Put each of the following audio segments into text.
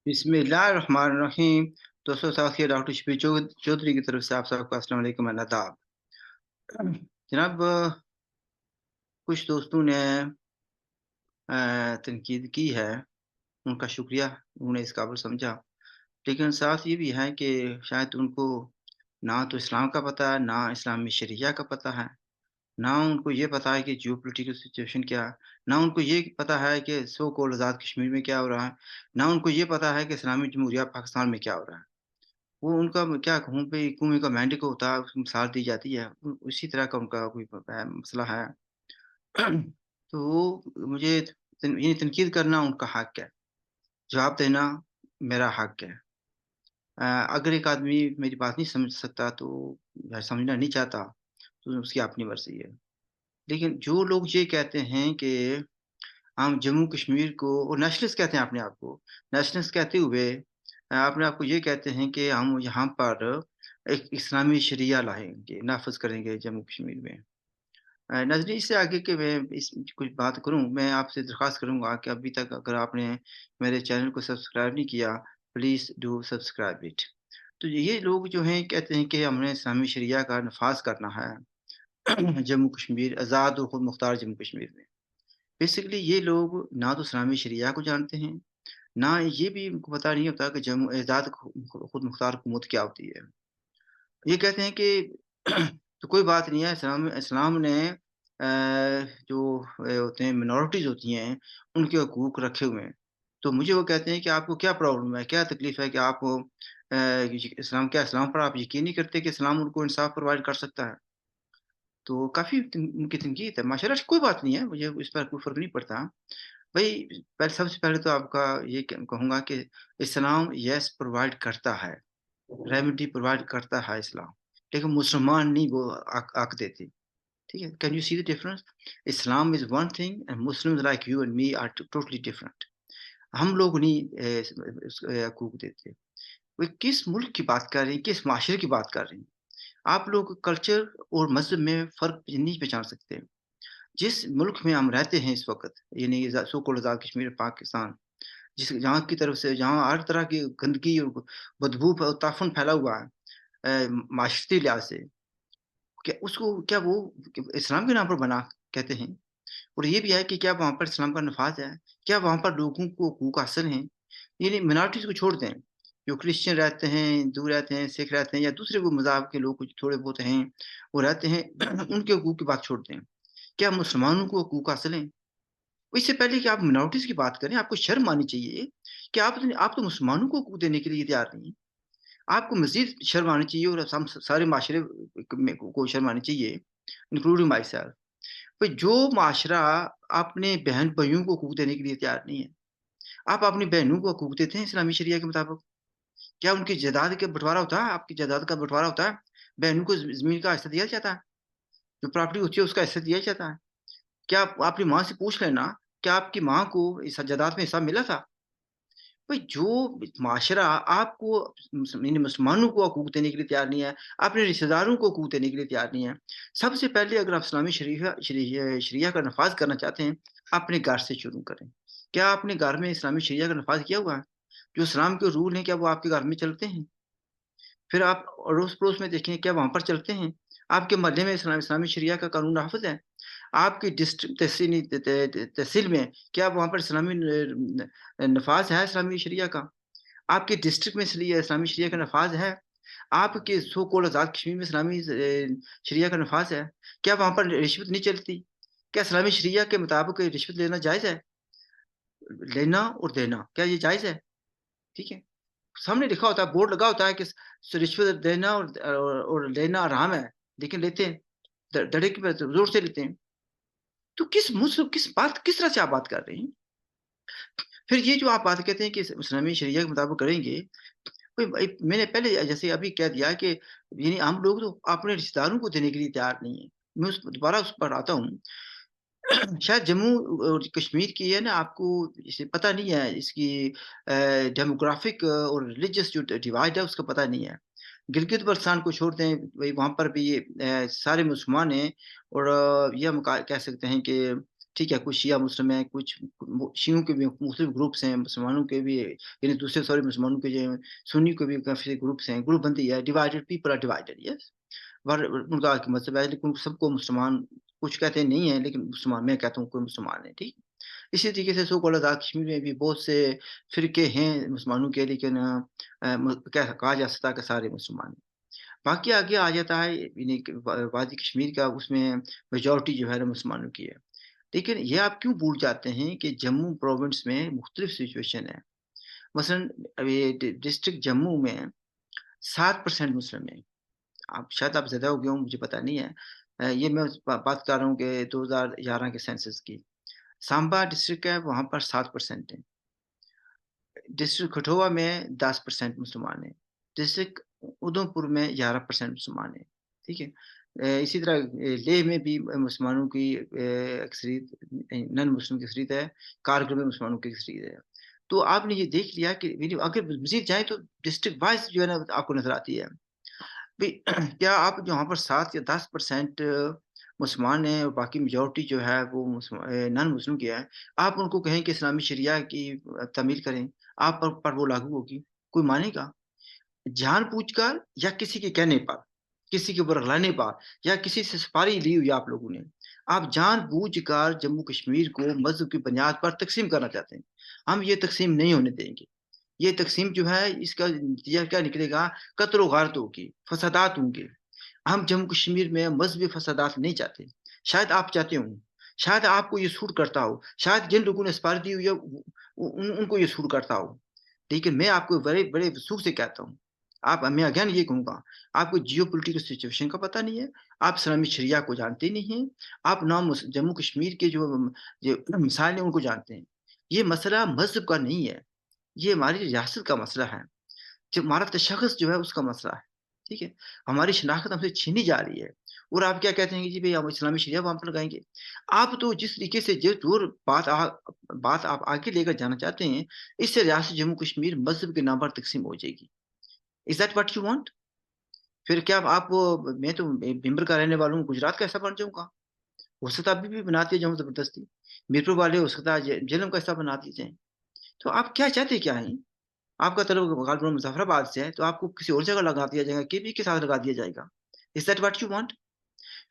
بسم اللہ الرحمن الرحیم۔ دوستوں ساتھی ڈاکٹر شفیع چودھری کی طرف سے آپ سب کو السلام علیکم آداب۔ جناب، کچھ دوستوں نے تنقید کی ہے، ان کا شکریہ، انہوں نے اس قابل سمجھا، لیکن ساتھ یہ بھی ہے کہ شاید ان کو نہ تو اسلام کا پتہ ہے، نہ اسلامی شریعہ کا پتہ ہے، نہ ان کو یہ پتہ ہے کہ جیو پولیٹیکل سچویشن کیا ہے، نہ ان کو یہ پتہ ہے کہ سو کالڈ آزاد کشمیر میں کیا ہو رہا ہے، نہ ان کو یہ پتہ ہے کہ اسلامی جمہوریہ پاکستان میں کیا ہو رہا ہے۔ وہ ان کا کیا کہوں بھئی کنویں کا مینڈک ہوتا ہے، اس کو مثال دی جاتی ہے، اسی طرح کا ان کا کوئی مسئلہ ہے۔ تو وہ مجھے یعنی تنقید کرنا ان کا حق ہے، جواب دینا میرا حق ہے۔ اگر ایک آدمی میری بات نہیں سمجھ سکتا تو یا سمجھنا نہیں چاہتا تو اس کی اپنی مرضی ہے۔ لیکن جو لوگ یہ کہتے ہیں کہ ہم جموں کشمیر کو اور نیشنلسٹ کہتے ہیں اپنے آپ کو، نیشنلسٹ کہتے ہوئے اپنے آپ کو یہ کہتے ہیں کہ ہم یہاں پر ایک اسلامی شریعہ لائیں گے، نافذ کریں گے جموں کشمیر میں۔ ناظرین، اس سے آگے کہ میں کچھ بات کروں، میں آپ سے درخواست کروں گا کہ ابھی تک اگر آپ نے میرے چینل کو سبسکرائب نہیں کیا، پلیز ڈو سبسکرائب اٹ۔ تو یہ لوگ جو ہیں کہتے ہیں کہ ہم نے اسلامی شریعہ کا نفاذ کرنا ہے جموں کشمیر، آزاد اور خود مختار جموں کشمیر میں۔ بیسیکلی یہ لوگ نہ تو اسلامی شریعہ کو جانتے ہیں، نہ یہ بھی ان کو پتہ نہیں ہوتا کہ جموں آزاد خود مختار حکومت کیا ہوتی ہے۔ یہ کہتے ہیں کہ تو کوئی بات نہیں ہے، اسلام نے جو ہوتے ہیں منارٹیز ہوتی ہیں، ان کے حقوق رکھے ہوئے ہیں۔ تو مجھے وہ کہتے ہیں کہ آپ کو کیا پرابلم ہے، کیا تکلیف ہے کہ آپ کو اسلام پر آپ یقین نہیں کرتے کہ اسلام ان کو انصاف پرووائڈ کر سکتا ہے؟ تو کافی ان کی تنقید ہے، ماشاءاللہ کوئی بات نہیں ہے، مجھے اس پر کوئی فرق نہیں پڑتا۔ بھائی سب سے پہلے تو آپ کا یہ کہوں گا کہ اسلام یس پرووائڈ کرتا ہے، ریمیڈی پرووائڈ کرتا ہے اسلام، لیکن مسلمان نہیں وہ حق دیتے۔ ٹھیک ہے، can you see the difference? Islam is one thing and Muslim like you and me are totally different. ہم لوگ نہیں حقوق دیتے۔ وہ کس ملک کی بات کر رہے ہیں، کس معاشرے کی بات کر رہے ہیں؟ آپ لوگ کلچر اور مذہب میں فرق نہیں پہچان سکتے۔ جس ملک میں ہم رہتے ہیں اس وقت، یعنی سو کالڈ آزاد کشمیر پاکستان، جہاں کی طرف سے جہاں ہر طرح کی گندگی اور بدبو اور تعفن پھیلا ہوا ہے معاشرتی لحاظ سے، کیا اس کو کیا وہ اسلام کے نام پر بنا کہتے ہیں؟ اور یہ بھی ہے کہ کیا وہاں پر اسلام کا نفاذ ہے؟ کیا وہاں پر لوگوں کو حقوق حاصل ہیں؟ یعنی منارٹیز کو چھوڑ دیں، جو کرسچن رہتے ہیں، ہندو رہتے ہیں، سکھ رہتے ہیں، یا دوسرے وہ مذہب کے لوگ کچھ تھوڑے بہت ہیں وہ رہتے ہیں، ان کے حقوق کی بات چھوڑ دیں۔ کیا مسلمانوں کو حقوق حاصل ہیں؟ اس سے پہلے کہ آپ منارٹیز کی بات کریں، آپ کو شرم آنی چاہیے کہ آپ تو مسلمانوں کو حقوق دینے کے لیے تیار نہیں ہیں۔ آپ کو مزید شرم آنی چاہیے، اور ہم سارے معاشرے کو شرم آنی چاہیے، انکلوڈنگ مائی سیلف۔ بھئی جو معاشرہ اپنے بہن بھائیوں کو حقوق دینے کے لیے تیار نہیں ہے، آپ اپنی بہنوں کو حقوق دیتے ہیں اسلامی شریعہ کے مطابق؟ کیا ان کی جائیداد کا بٹوارا ہوتا ہے؟ آپ کی جائیداد کا بٹوارا ہوتا ہے؟ بہنوں کو زمین کا حصہ دیا جاتا ہے؟ جو پراپرٹی ہوتی ہے اس کا حصہ دیا جاتا ہے؟ کیا آپ اپنی ماں سے پوچھ لینا، کیا آپ کی ماں کو اس جائیداد میں حصہ ملا تھا؟ بھئی جو معاشرہ آپ کو یعنی مسلمانوں کو حقوق دینے کے لیے تیار نہیں ہے، اپنے رشتہ داروں کو حقوق دینے کے لیے تیار نہیں ہے، سب سے پہلے اگر آپ اسلامی شریعہ کا نفاذ کرنا چاہتے ہیں، اپنے گھر سے شروع کریں۔ کیا آپ نے گھر میں اسلامی شریعہ کا نفاذ کیا ہوا ہے؟ جو اسلام کے رول ہیں، کیا وہ آپ کے گھر میں چلتے ہیں؟ پھر آپ اڑوس پڑوس میں دیکھیں، کیا وہاں پر چلتے ہیں؟ آپ کے محلے میں اسلامی شریعہ کا قانون نافذ ہے؟ آپ کی ڈسٹرکٹ تحصیل میں کیا وہاں پر اسلامی نفاذ ہے اسلامی شریعہ کا؟ آپ کے ڈسٹرکٹ میں اسلامی شریعہ کا نفاذ ہے؟ آپ کے سو کالڈ آزاد کشمیر میں اسلامی شریعہ کا نفاذ ہے؟ کیا وہاں پر رشوت نہیں چلتی؟ کیا اسلامی شریعہ کے مطابق رشوت لینا جائز ہے؟ لینا اور دینا کیا یہ جائز ہے؟ ٹھیک ہے، سامنے لکھا ہوتا ہے، بورڈ لگا ہوتا ہے کہ رشوت دینا اور لینا حرام ہے، لیکن لیتے ہیں، دڑے کے زور سے لیتے ہیں۔ تو کس طرح سے آپ بات کر رہے ہیں؟ پھر یہ جو آپ بات کہتے ہیں کہ اسلامی شریعہ کے مطابق کریں گے، میں نے پہلے جیسے ابھی کہہ دیا کہ یعنی ہم لوگ تو اپنے رشتہ داروں کو دینے کے لیے تیار نہیں ہیں۔ میں دوبارہ اس پر آتا ہوں۔ شاید جموں اور کشمیر کی ہے نا، آپ کو اسے پتہ نہیں ہے، اس کی ڈیموگرافک اور ریلیجس جو ڈیوائڈ ہے اس کا پتہ نہیں ہے۔ گلگت بلتستان کو چھوڑ دیں، وہاں پر بھی سارے مسلمان ہیں، اور یہ ہم کہہ سکتے ہیں کہ ٹھیک ہے، کچھ شیعہ مسلم ہیں، کچھ شیعوں کے بھی مختلف گروپس ہیں، مسلمانوں کے بھی، یعنی دوسرے سوری مسلمانوں کے جو سنی کے بھی کافی گروپس ہیں، گروپ بندی ہے، ڈیوائڈیڈ پیپل آر ڈیوائڈیڈ، یس۔ ان کا ایک مذہب ہے، لیکن سب کو مسلمان کچھ کہتے ہیں نہیں ہے، لیکن مسلمان میں کہتا ہوں کوئی مسلمان ہے، ٹھیک۔ اسی طریقے سے سو کالڈ آزاد کشمیر میں بھی بہت سے فرقے ہیں مسلمانوں کے، لیکن کہا جا سکتا ہے کہ سارے مسلمان ہیں۔ باقی آگے آ جاتا ہے یعنی کہ وادی کشمیر کا، اس میں میجورٹی جو ہے نا مسلمانوں کی ہے۔ لیکن یہ آپ کیوں بھول جاتے ہیں کہ جموں پروونس میں مختلف سچویشن ہے۔ مثلاً ڈسٹرکٹ جموں میں 7% مسلم ہیں۔ آپ شاید آپ زیادہ ہو گئے ہوں، مجھے پتہ نہیں ہے۔ یہ میں بات کر رہا ہوں کہ 2011 کے سینسس کی۔ سامبا ڈسٹرکٹ ہے، وہاں پر 7% ہیں۔ ڈسٹرکٹ کٹھوا میں 10% مسلمان ہیں۔ ڈسٹرکٹ ادھم پور میں 11% مسلمان ہیں، ٹھیک ہے۔ اسی طرح لیہ میں بھی مسلمانوں کی اکثریت، نن مسلم کی اکثریت ہے۔ کارگل میں مسلمانوں کی اکثریت ہے۔ تو آپ نے یہ دیکھ لیا کہ اگر مزید جائیں تو ڈسٹرکٹ وائز جو ہے نا آپ کو نظر آتی ہے۔ کیا آپ جہاں پر 7 یا 10% مسلمان ہیں اور باقی میجورٹی جو ہے وہ نان مسلم کی ہے، آپ ان کو کہیں کہ اسلامی شریعہ کی تعمیل کریں، آپ پر وہ لاگو ہوگی؟ کوئی مانے گا؟ جان بوجھ کر یا کسی کے کہنے پر، کسی کے اوپر رلانے پر، یا کسی سے سفاری لی ہوئی آپ لوگوں نے، آپ جان بوجھ کر جموں کشمیر کو مذہب کی بنیاد پر تقسیم کرنا چاہتے ہیں۔ ہم یہ تقسیم نہیں ہونے دیں گے۔ یہ تقسیم جو ہے اس کا نتیجہ کیا نکلے گا؟ قتل و غارت ہوگی، فسادات ہوں گے۔ ہم جموں کشمیر میں مذہبی فسادات نہیں چاہتے۔ شاید آپ چاہتے ہوں، شاید آپ کو یہ سوٹ کرتا ہو، شاید جن لوگوں نے سفارش دی ہوئی ہے ان کو یہ سوٹ کرتا ہو، لیکن میں آپ کو بڑے بڑے وثوق سے کہتا ہوں، میں اگین یہ کہوں گا، آپ کو جیو پولیٹیکل سچویشن کا پتہ نہیں ہے، آپ اسلامی شریعہ کو جانتے نہیں ہیں، آپ نام جموں کشمیر کے جو مسائل ہیں ان کو جانتے ہیں۔ یہ مسئلہ مذہب کا نہیں ہے، یہ ہماری ریاست کا مسئلہ ہے، جو ہمارا تشخص جو ہے اس کا مسئلہ ہے، ٹھیک ہے۔ ہماری شناخت ہم سے چھینی جا رہی ہے، اور آپ کیا کہتے ہیں کہ جی بھائی ہم اسلامی شریعہ وہاں پر لگائیں گے۔ آپ تو جس طریقے سے بات آپ آگے لے کر جانا چاہتے ہیں، اس سے ریاست جموں کشمیر مذہب کے نام پر تقسیم ہو جائے گی۔ از دیٹ واٹ یو وانٹ؟ پھر کیا آپ میں تو بھمبر کا رہنے والا ہوں، گجرات کا حصہ بن جاؤں گا؟ ہو سکتا ابھی بھی بناتے جاؤں زبردستی، میرپور والے ہو سکتا ہے جہلم کا حصہ بنا دیے جائیں۔ تو آپ کیا چاہتے کیا ہیں؟ آپ کا طلب غالباً مظفر آباد سے ہے، تو آپ کو کسی اور جگہ لگا دیا جائے گا، کے پی کے ساتھ لگا دیا جائے گا۔ Is that what you want?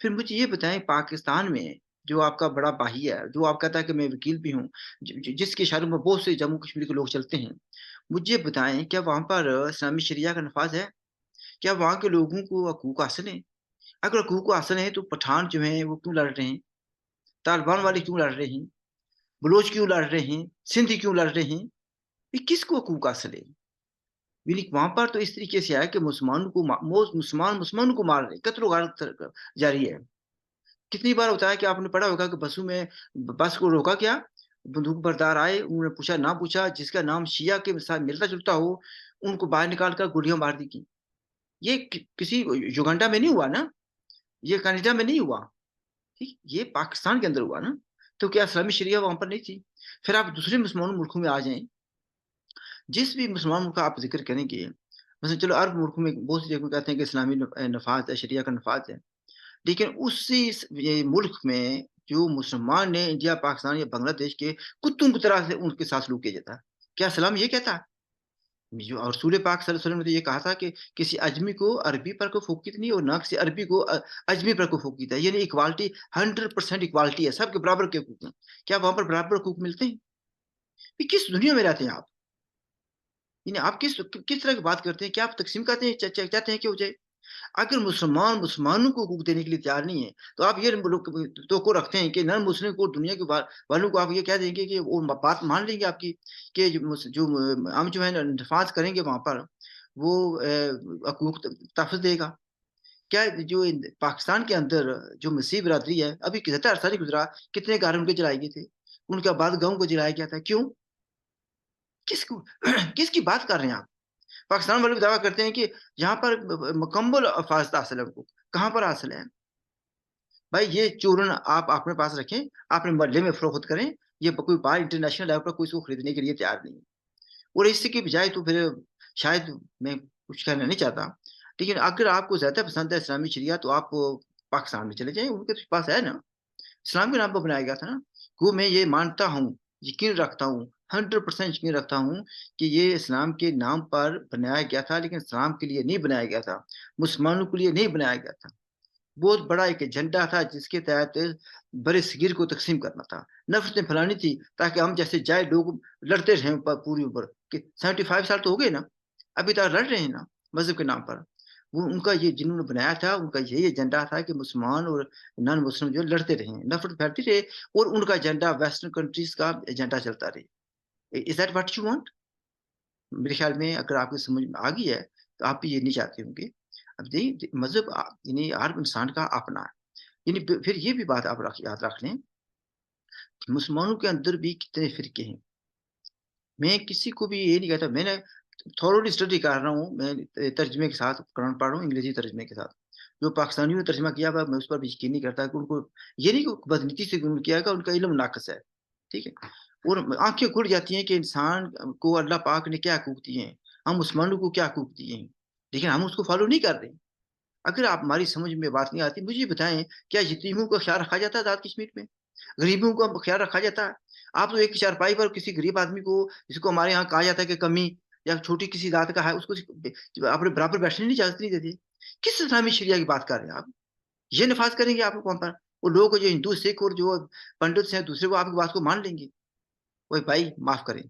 پھر مجھے یہ بتائیں، پاکستان میں جو آپ کا بڑا بھائی ہے، جو آپ کہتا ہے کہ میں وکیل بھی ہوں، جس کے اشاروں میں بہت سے جموں کشمیر کے لوگ چلتے ہیں، مجھے بتائیں کیا وہاں پر اسلامی شریعہ کا نفاذ ہے؟ کیا وہاں کے لوگوں کو حقوق حاصل ہیں؟ اگر حقوق حاصل ہیں تو پٹھان جو ہیں وہ کیوں لڑ رہے ہیں؟ طالبان والے کیوں لڑ رہے ہیں؟ بلوچ کیوں لڑ رہے ہیں؟ سندھی کیوں لڑ رہے ہیں؟ یہ کس کو حقوق حاصل ہے؟ یعنی وہاں پر تو اس طریقے سے ہے کہ مسلمانوں کو مار رہے ہیں، قتل و غارت جاری ہے۔ کتنی بار ہوتا ہے کہ آپ نے پڑھا ہوگا کہ بسوں میں بس کو روکا گیا، بندوق بردار آئے، انہوں نے پوچھا نہ پوچھا، جس کا نام شیعہ کے ساتھ ملتا جلتا ہو ان کو باہر نکال کر گولیاں مار دی گئی۔ یہ کسی یوگنڈا میں نہیں ہوا نا، یہ کینیڈا میں نہیں ہوا، ٹھیک، یہ پاکستان کے اندر ہوا نا۔ تو کیا اسلامی شریعہ وہاں پر نہیں تھی؟ پھر آپ دوسرے مسلمان ملکوں میں آ جائیں، جس بھی مسلمان ملک کا آپ ذکر کریں گے، مثلا چلو عرب ملکوں میں بہت سی جگہ کہتے ہیں کہ اسلامی نفاذ ہے، شریعہ کا نفاذ ہے، لیکن اسی ملک میں جو مسلمان ہیں، انڈیا، پاکستان یا بنگلہ دیش کے کتوں کی طرح سے ان کے ساتھ سلوک کیا جاتا ہے۔ کیا اسلام یہ کہتا ہے؟ جو اور رسول پاک صلی اللہ علیہ وسلم نے تو یہ کہا تھا کہ کسی اجمی کو عربی پر کوئی فوقیت نہیں، اور نہ کسی عربی کو اجمی پر کوئی فوقیت ہے، یعنی اکوالٹی، 100% اکوالٹی ہے، سب کے برابر کے حقوق ہیں۔ کیا وہاں پر برابر حقوق ملتے ہیں؟ یہ کس دنیا میں رہتے ہیں آپ؟ یعنی آپ کس طرح کی بات کرتے ہیں؟ کیا آپ تقسیم کرتے ہیں چاہتے ہیں کہ ہو جائے؟ اگر مسلمانوں کو حقوق دینے کے لیے تیار نہیں ہے، تو آپ یہ توقع رکھتے ہیں کہ نان مسلم کو، دنیا کے والوں کو آپ یہ کہہ دیں گے کہ وہ بات مان لیں گے آپ کی، کہ جو ہم جو ہے نفاذ کریں گے وہاں پر وہ حقوق تحفظ دے گا؟ کیا جو پاکستان کے اندر جو مسیح برادری ہے، ابھی زیادہ عرصہ نہیں گزرا، کتنے گھر ان کے جلائے گئے تھے، ان کے بعد گاؤں کو جلایا گیا تھا، کیوں؟ کس کو کس کی بات کر رہے ہیں آپ؟ پاکستان والے بھی دعویٰ کرتے ہیں کہ یہاں پر مکمل حفاظت حاصل ہے ان کو، کہاں پر حاصل ہے؟ بھائی یہ چورن آپ اپنے پاس رکھیں، اپنے محلے میں فروخت کریں، یہ کوئی باہر انٹرنیشنل لیول پر کوئی اس کو خریدنے کے لیے تیار نہیں ہے۔ اور اس کی بجائے تو پھر شاید میں کچھ کہنا نہیں چاہتا، لیکن اگر آپ کو زیادہ پسند ہے اسلامی شریعہ تو آپ پاکستان میں چلے جائیں، ان کے پاس ہے نا، اسلام کے نام پر بنایا گیا تھا نا۔ گو میں یہ مانتا ہوں، یقین رکھتا ہوں، 100% یقین رکھتا ہوں کہ یہ اسلام کے نام پر بنایا گیا تھا، لیکن اسلام کے لیے نہیں بنایا گیا تھا، مسلمانوں کے لیے نہیں بنایا گیا تھا۔ بہت بڑا ایک ایجنڈا تھا جس کے تحت برِ صغیر کو تقسیم کرنا تھا، نفرتیں پھیلانی تھی تاکہ ہم جیسے جاہل لوگ لڑتے رہیں پوری عمر کہ 75 سال تو ہو گئے نا، ابھی تک لڑ رہے ہیں نا مذہب کے نام پر۔ وہ ان کا یہ جنہوں نے بنایا تھا، ان کا یہی ایجنڈا تھا کہ مسلمان اور نان مسلم جو ہے لڑتے رہیں، نفرت پھیلتی رہے، اور ان کا ایجنڈا ویسٹرن کنٹریز کا ایجنڈا چلتا رہے۔ از دیٹ واٹ یو وانٹ؟ میرے خیال میں اگر آپ کی سمجھ میں آ گئی ہے تو آپ بھی یہ نہیں چاہتے ہوں گے۔ اب مذہب یعنی ہر انسان کا اپنا ہے، یعنی پھر یہ بھی بات آپ یاد رکھ لیں کہ مسلمانوں کے اندر بھی کتنے فرقے ہیں۔ میں کسی کو بھی یہ نہیں کہتا، میں نے تھورولی اسٹڈی کر رہا ہوں، میں ترجمے کے ساتھ قرآن پڑھ رہا ہوں، انگریزی ترجمے کے ساتھ۔ جو پاکستانیوں نے ترجمہ کیا ہوا میں اس پر بھی یقین نہیں کرتا کہ ان کو یہ نہیں کہ بدنیتی سے کیا گا، ان کا علم ناقص ہے، ٹھیک ہے؟ اور آنکھیں کھل جاتی ہیں کہ انسان کو اللہ پاک نے کیا حقوق دیے ہیں، ہم مسلمانوں کو کیا حقوق دیے ہیں، لیکن ہم اس کو فالو نہیں کر رہے۔ اگر آپ ہماری سمجھ میں بات نہیں آتی، مجھے بتائیں کیا یتیموں کا خیال رکھا جاتا ہے آزاد کشمیر میں؟ غریبوں کا خیال رکھا جاتا ہے؟ آپ تو ایک چارپائی پر کسی غریب آدمی کو، جس کو ہمارے یہاں کہا جاتا ہے کہ کمی یا چھوٹی کسی ذات کا ہے، اس کو اپنے برابر بیٹھنے کی اجازت نہیں دیتے۔ کس اسلامی شریعہ کی بات کر رہے ہیں آپ؟ یہ نفاذ کریں گے آپ وہاں پر؟ وہ لوگ جو ہندو سکھ اور جو پنڈت ہیں دوسرے، وہ آپ کی بات کو مان لیں گے؟ وہ بھائی معاف کریں،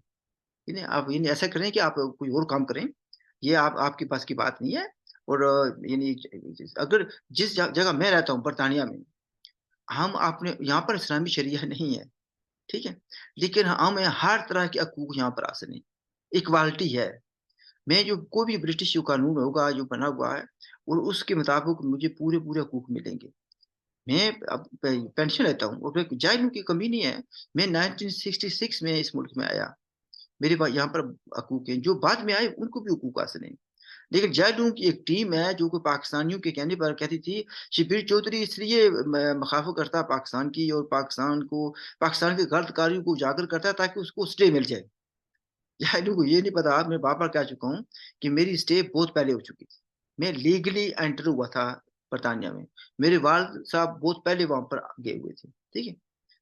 آپ ایسا کریں کہ آپ کوئی اور کام کریں، یہ آپ کے پاس کی بات نہیں ہے۔ اور یعنی اگر جس جگہ میں رہتا ہوں برطانیہ میں، ہم اپنے یہاں پر اسلامی شریعہ نہیں ہے، ٹھیک ہے، لیکن ہمیں ہر طرح کے حقوق یہاں پر حاصل ہیں، اکوالٹی ہے۔ میں جو کوئی بھی برٹش جو قانون ہوگا جو بنا ہوا ہے، اور اس کے مطابق مجھے پورے حقوق ملیں گے۔ میں اب پینشن لیتا ہوں، اور پھر جائلوں کی کمی نہیں ہے۔ میں 1966 میں اس ملک میں آیا، میرے پاس یہاں پر حقوق ہیں، جو بعد میں آئے ان کو بھی حقوق حاصل ہیں۔ لیکن جائلوں کی ایک ٹیم ہے جو کہ پاکستانیوں کے کہنے پر کہتی تھی شبیر چودھری اس لیے مخالفت کرتا پاکستان کی، اور پاکستان کی غلط کاریوں کو اجاگر کرتا ہے تاکہ اس کو اسٹے مل جائے۔ جائلوں کو یہ نہیں پتا، میں بار بار کہہ چکا ہوں کہ میری اسٹے بہت پہلے ہو چکی تھی، میں لیگلی انٹر ہوا تھا برطانیہ میں، میرے والد صاحب بہت پہلے وہاں پر گئے ہوئے تھے، ٹھیک ہے؟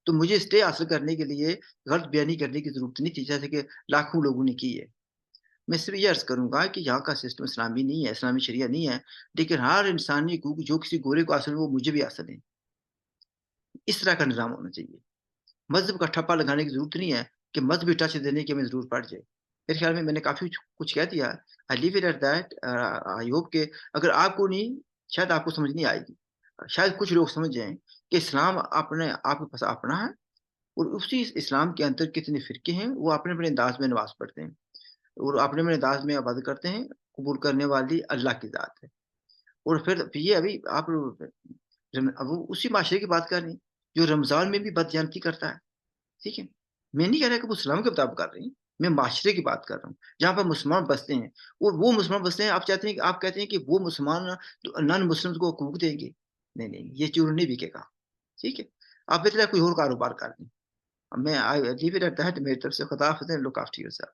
تو مجھے اسٹے حاصل کرنے کے لیے غلط بیانی کرنے کی ضرورت نہیں تھی، جیسے کہ لاکھوں لوگوں نے کی ہے۔ میں صرف یہ عرض کروں گا کہ یہاں کا سسٹم اسلامی نہیں ہے، اسلامی شریعہ نہیں ہے، لیکن ہر انسانی حقوق جو کسی گورے کو حاصل ہے وہ مجھے بھی حاصل ہیں۔ اس طرح کا نظام ہونا چاہیے۔ مذہب کا ٹھپا لگانے کی ضرورت نہیں ہے کہ مذہبی ٹچ دینے کی ہمیں ضرورت پڑ جائے۔ میرے خیال میں نے کافی کچھ کہہ دیا۔ I leave it at that. I hope کہ اگر آپ کو نہیں، شاید آپ کو سمجھ نہیں آئے گی، شاید کچھ لوگ سمجھ جائیں کہ اسلام اپنے آپ کے پاس اپنا ہے، اور اسی اسلام کے اندر کتنے فرقے ہیں، وہ اپنے اپنے انداز میں نماز پڑھتے ہیں اور اپنے اپنے انداز میں عبادت کرتے ہیں، قبول کرنے والی اللہ کی ذات ہے۔ اور پھر یہ ابھی آپ اب وہ اسی معاشرے کی بات کر رہے ہیں جو رمضان میں بھی بدجانتی کرتا ہے، ٹھیک ہے؟ میں نہیں کہہ رہا کہ وہ اسلام کے مطابق کر رہے ہیں، میں معاشرے کی بات کر رہا ہوں جہاں پر مسلمان بستے ہیں، اور وہ مسلمان بستے ہیں، آپ کہتے ہیں کہ وہ مسلمان نان مسلم کو حقوق دیں گے؟ نہیں نہیں، یہ چور نہیں بکے گا، ٹھیک ہے؟ آپ بہتر ہے کوئی اور کاروبار کر لیں۔ میں لیو اٹ ایٹ دیٹ۔ میری طرف سے خدا حافظ، لک آفٹر یورسیلف۔